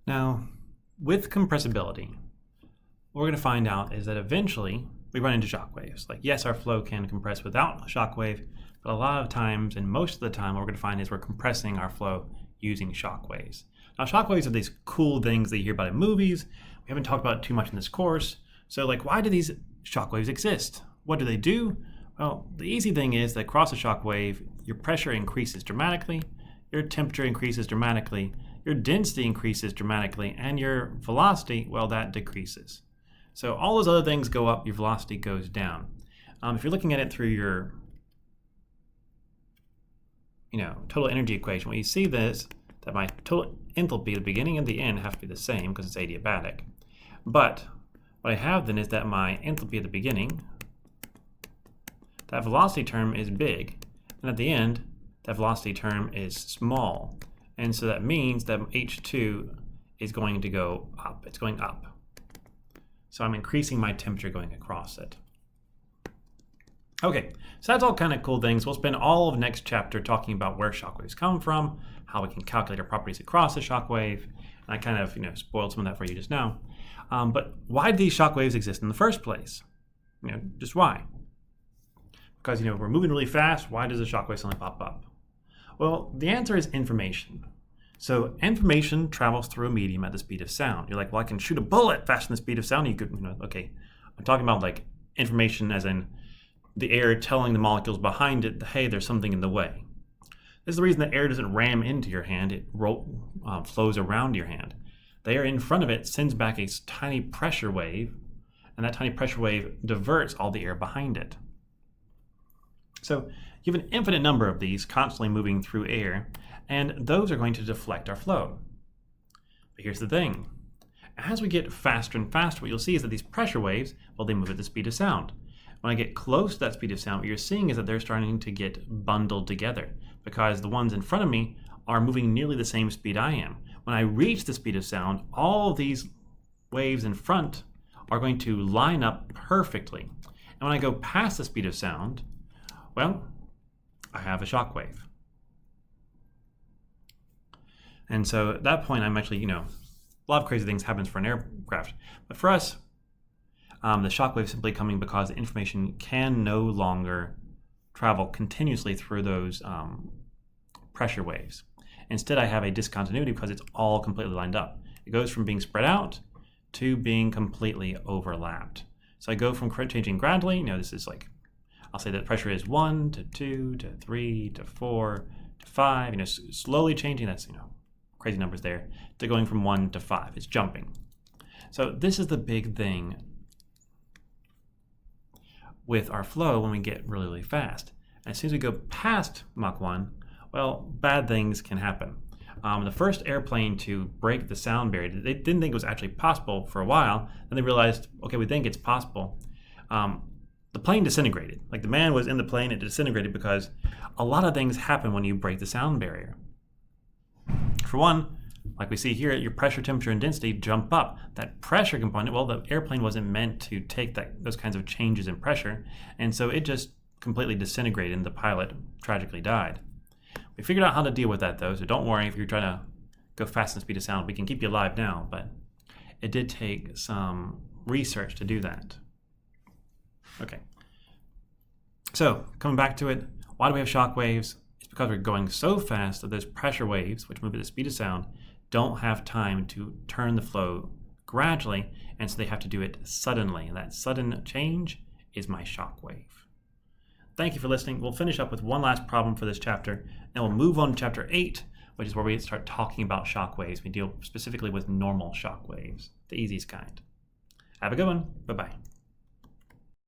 Now, with compressibility, what we're going to find out is that eventually we run into shock waves. Like, yes, our flow can compress without a shock wave, but a lot of times, and most of the time, what we're going to find is we're compressing our flow using shock waves. Now, shock waves are these cool things that you hear about in movies. We haven't talked about it too much in this course. So, like, why do these shock waves exist? What do they do? Well, the easy thing is that across a shock wave, your pressure increases dramatically, your temperature increases dramatically, your density increases dramatically, and your velocity, well, that decreases. So all those other things go up, your velocity goes down. If you're looking at it through your total energy equation, what you see is that my total enthalpy at the beginning and the end have to be the same because it's adiabatic. But what I have then is that my enthalpy at the beginning, that velocity term is big, and at the end, that velocity term is small. And so that means that H2 is going to go up. It's going up. So I'm increasing my temperature going across it. Okay, so that's all kind of cool things. We'll spend all of next chapter talking about where shockwaves come from, how we can calculate our properties across a shockwave. And I kind of spoiled some of that for you just now. But why do these shockwaves exist in the first place? Just why? Because we're moving really fast. Why does a shockwave suddenly pop up? Well, the answer is information. So information travels through a medium at the speed of sound. You're like, well, I can shoot a bullet faster than the speed of sound. You could, okay. I'm talking about like information as in the air telling the molecules behind it, hey, there's something in the way. This is the reason that air doesn't ram into your hand. It flows around your hand. The air in front of it sends back a tiny pressure wave, and that tiny pressure wave diverts all the air behind it. So you have an infinite number of these constantly moving through air, and those are going to deflect our flow. But here's the thing. As we get faster and faster, what you'll see is that these pressure waves, well, they move at the speed of sound. When I get close to that speed of sound, what you're seeing is that they're starting to get bundled together because the ones in front of me are moving nearly the same speed I am. When I reach the speed of sound, all of these waves in front are going to line up perfectly. And when I go past the speed of sound, well, I have a shock wave. And so at that point, I'm actually, a lot of crazy things happens for an aircraft. But for us, the shock wave is simply coming because the information can no longer travel continuously through those pressure waves. Instead, I have a discontinuity because it's all completely lined up. It goes from being spread out to being completely overlapped. So I go from changing gradually, this is like, I'll say that pressure is 1 to 2 to 3 to 4 to 5, slowly changing, that's, crazy numbers there, to going from 1 to 5. It's jumping. So this is the big thing with our flow when we get really, really fast. As soon as we go past Mach 1, well, bad things can happen. The first airplane to break the sound barrier, they didn't think it was actually possible for a while, then they realized, okay, we think it's possible. The plane disintegrated. Like the man was in the plane, it disintegrated because a lot of things happen when you break the sound barrier. For one, like we see here, your pressure, temperature, and density jump up. That pressure component, well, the airplane wasn't meant to take those kinds of changes in pressure, and so it just completely disintegrated and the pilot tragically died. We figured out how to deal with that though, so don't worry if you're trying to go fast than the speed of sound. We can keep you alive now, but it did take some research to do that. Okay, so coming back to it, why do we have shock waves? It's because we're going so fast that those pressure waves, which move at the speed of sound, don't have time to turn the flow gradually, and so they have to do it suddenly. And that sudden change is my shock wave. Thank you for listening. We'll finish up with one last problem for this chapter, and we'll move on to chapter 8, which is where we start talking about shock waves. We deal specifically with normal shock waves, the easiest kind. Have a good one. Bye-bye.